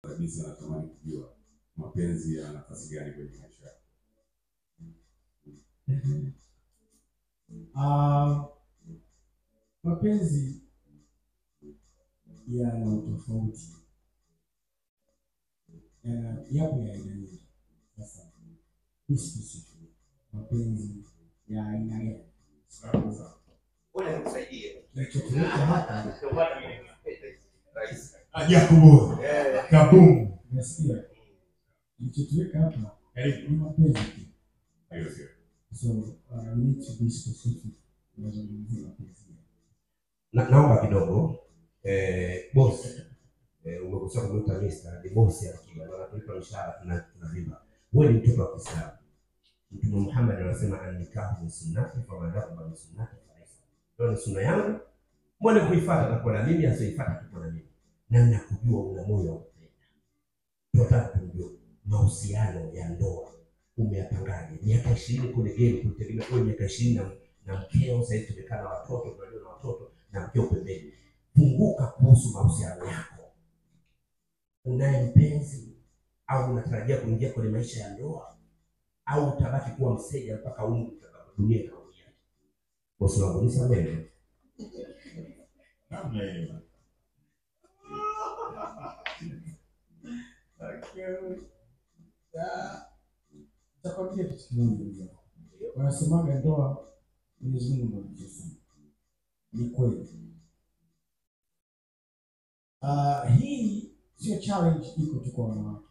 kabisa natamani kujua mapenzi yana nafasi gani kwenye maisha yako? Mapenzi yana utofauti. Yapo ya aina nyingi. Sasa specific mapenzi ya aina gani? Sawa. Bwana nisaidie. Kilichotuleta hapa Jacobo. Kabum. nasikia kilichotuleta hapa ni mapenzi. Hiyo sio. So you need to be specific. Unazungumzia mapenzi. Naomba kidogo boss umekosa kumwita Mr. ni boss ya Akiba na tulipa mshahara tunalipa. Wewe ni mtoto wa Kiislamu. Mtume Muhammad anasema an-nikahu min sunnati fa man raghaba min sunnati falaysa. Ndio ni sunna yangu. Mbona kuifuata na kwa mimi asiifuata kwa mimi. Na ninakujua una moyo wa kupenda. Tunataka kujua mahusiano ya ndoa umeyapangaje? Miaka 20 kule game kutegemea kwa miaka 20 na mkeo sasa hivi tumekaa na watoto tunajua na watoto na mkeo pembeni. Funguka kuhusu mahusiano yako. Unaye mpenzi au unatarajia kuingia kwenye maisha ya ndoa au utabaki kuwa mseja mpaka umri utakapodunia itakuja? Bosi wangu nisamehe. Amen. Takwambia kitu kimoja. Wanasemaga ndoa Mwenyezi Mungu ndio anasema. Ni kweli. Hii sio challenge iko tu kwa wanawake.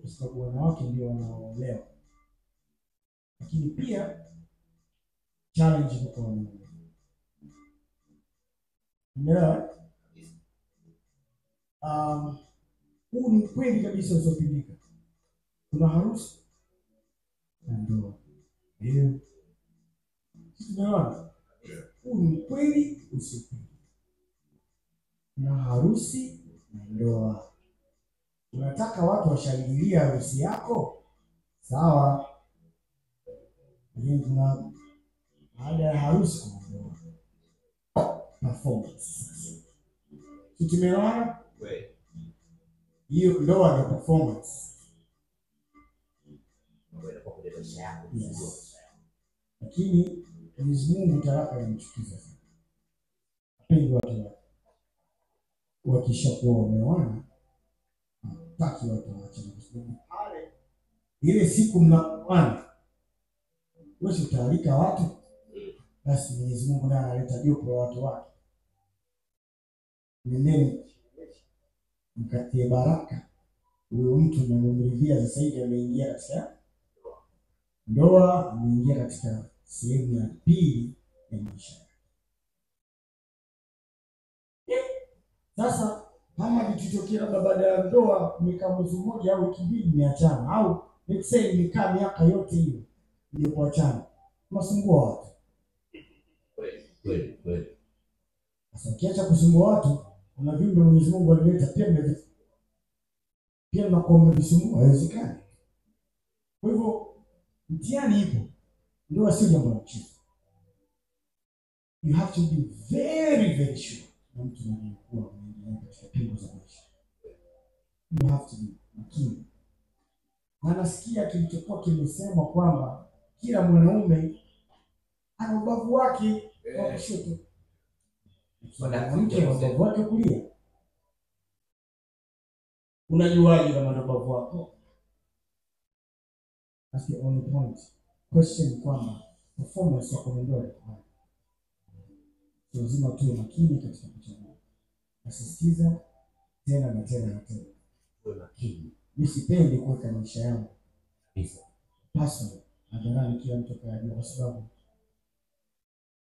Kwa sababu wanawake ndio wanaolewa. Lakini pia challenge iko kwa wanaume. Huu ni kweli kabisa usiopimika. Kuna harusi na ndoa. Ndio. Tunaona. Huu ni kweli usiopimika. Kuna harusi na ndoa. Unataka watu washangilie harusi yako? Sawa. Lakini kuna baada ya harusi kuna ndoa. Performance. Tumeona? Hiyo ndoa ni performance. Yes. Lakini Mwenyezi Mungu taraka inamchukiza sana. Hapendi watu wakishakuwa wameoana hataki watu waachane kwa sababu pale ile siku mnaoana wewe utaalika watu, basi Mwenyezi Mungu naye analeta jopo la watu wake. Nendeni mkatie baraka. Huyo mtu mnamridhia sasa hivi ameingia katika ndoa, ameingia katika sehemu ya pili ya maisha. Sasa kama kitotokea labda baada ya ndoa mmekaa mwezi mmoja au wiki mbili mmeachana, au let's say mmekaa miaka yote hiyo ndio kuachana, mnasumbua watu. Kweli. Sasa ukiacha kusumbua watu, kuna viumbe Mwenyezi Mungu alileta pia mnakuwa mmevisumbua, haiwezekani. Kwa hivyo mtihani ipo. Ndoa sio jambo la mchezo. You have to be very very sure na mtu anayekuwa mwenye katika pingo za maisha. You have to be makini. Na nasikia kilichokuwa kimesema kwamba kila mwanaume ana ubavu wake wa kushoto. Mwanamke ana ubavu wake kulia. Unajuaje kama ana ubavu wako? That's the only point. Question kwamba performance yako ndio lazima tuwe makini katika kuchagua. Nasisitiza tena na tena. Tuwe makini. Nisipendi kuweka maisha yangu kabisa personal hadharani kila mtu akajua, kwa sababu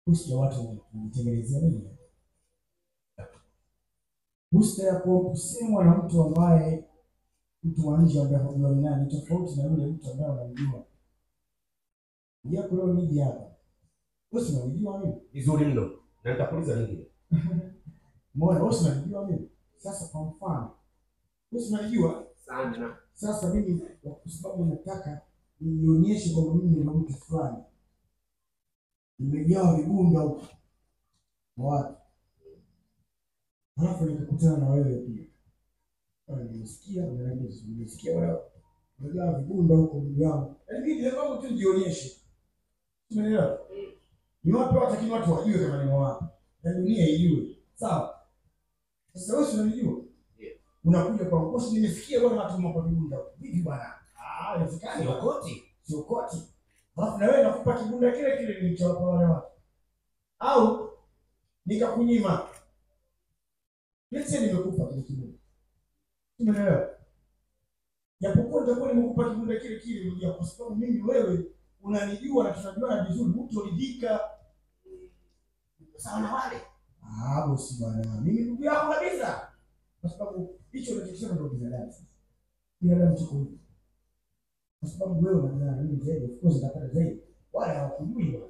usije watu wanitengenezea mimi. Usije ya kusemwa na mtu ambaye mtu wa nje ambaye hajui ni nani, tofauti na yule mtu ambaye anamjua. Yako leo niji hapa. Wewe unanijua mimi? Vizuri mno. Na nitakuuliza lingine. Mbona wewe unanijua mimi? Sasa kwa mfano, wewe unanijua sana. Sasa mimi kwa sababu nataka nionyeshe kwamba mimi ni mtu fulani. Nimejaa vibunda huko. Watu. Halafu nikakutana na wewe pia. Nimesikia wala unajua vibunda huko ndugu yangu. Yaani mimi ndio tu nijionyeshe. Umeelewa? Ni wapi watakini watu wajue kama ni wapi. Na dunia ijue. Sawa? Sasa wewe unanijua? Unakuja kwa bosi, nimesikia wewe watu mko vibunda. Vipi bwana? Inawezekana Sio koti. Sio koti. Alafu na wewe nakupa kibunda kile kile nilichowapa wale watu. Au nikakunyima. Letse nimekupa kile kibunda. Umeelewa? Japokuwa nitakuwa nimekupa kibunda kile kile ndio kwa sababu mimi wewe unanijua na tunajuana vizuri, utoridhika Sawa wale. bosi bwana. Mimi ndugu yako kabisa. Kwa sababu hicho unachosema ndio binadamu. Binadamu tuko hivi. Kwa sababu wewe unadhani mimi zaidi, of course nataka zaidi. Wala hawakujui.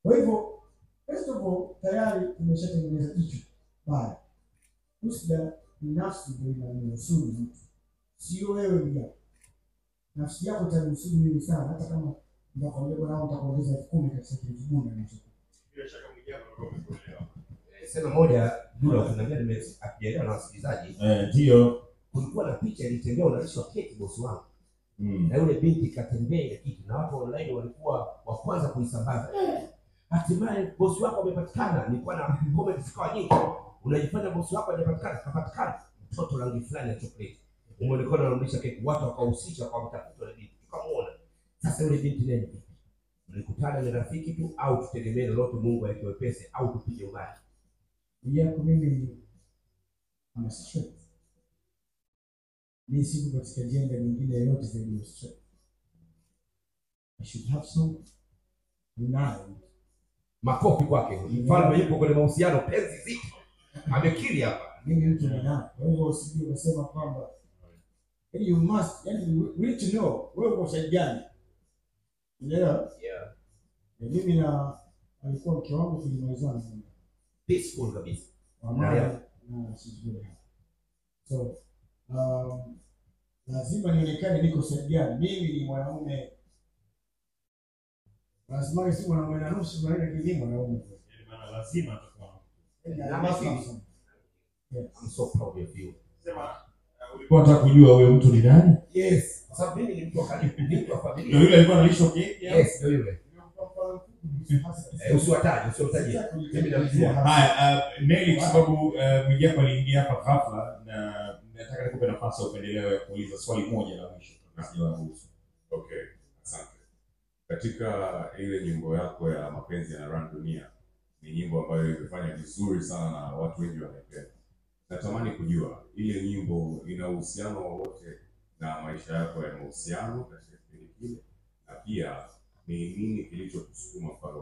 Kwa hivyo, first of all, tayari tumeshatengeneza hicho. Baya. Usida ni nafsi ndio inanusuru mtu. Sio wewe mwenyewe. Nafsi yako itanusuru mimi sana, hata kama nitakwambia bwana nitakuongeza 10,000 katika kibunda hicho. Bila shaka mjambo ndio umekuelewa. Sema moja Dula tunambia nimeelewa na wasikilizaji. Ndio. Kulikuwa na picha ilitembea unalishwa keki bosi wangu. Na yule binti katembea kitu na watu online walikuwa wa kwanza kuisambaza. Hatimaye bosi wako amepatikana. Nilikuwa na comment zikawa nyingi. Unajifanya bosi wako hajapatikana, kapatikana. Mtoto rangi fulani ya chocolate. Umeonekana anarudisha keki, watu wakahusisha kwa mtafuta ile binti. Tukamuona. Sasa yule binti nani? Mlikutana na rafiki tu au tutegemee lolote Mungu akiwepese au tupige mbali? Yako mimi ama straight. Mimi siku katika jenda nyingine yote zaidi ya straight. I should have some nine. Makofi kwake. Mfalme yupo kwenye mahusiano penzi zito. Amekiri hapa. Mimi mtu ni nani? Kwa hivyo usije unasema kwamba you must, yani we need to know wewe uko side gani. Unaelewa? Yeah. Mimi na alikuwa mke wangu tulimalizana. Peaceful kabisa. Na sijui. So, lazima nionekane niko side gani. Mimi ni mwanaume. Lazima si mwanaume na nusu bali ni mwanaume. Maana lazima tukua. I'm so proud of you. Sema ulikuwa unataka kujua huyo mtu ni nani? Yes. Sasa mimi ni mtu wa karibu, ni mtu wa familia. Ndio yule alikuwa analishwa keki? Yes, ndio yule. Usiwataje. Mimi namjua. Haya, Nelly kwa sababu Mwijaku aliingia hapa ghafla na nataka nikupe nafasi ya upendeleo ya kuuliza swali moja la mwisho tunajiwaruhusu. Okay, asante. Katika ile nyimbo yako ya mapenzi ya Run Dunia, ni nyimbo ambayo imefanya vizuri sana na watu wengi wanaipenda. Natamani kujua ile nyimbo ina uhusiano wowote na maisha yako ya mahusiano katika kipindi kile, na pia ni nini kilichokusukuma mpaka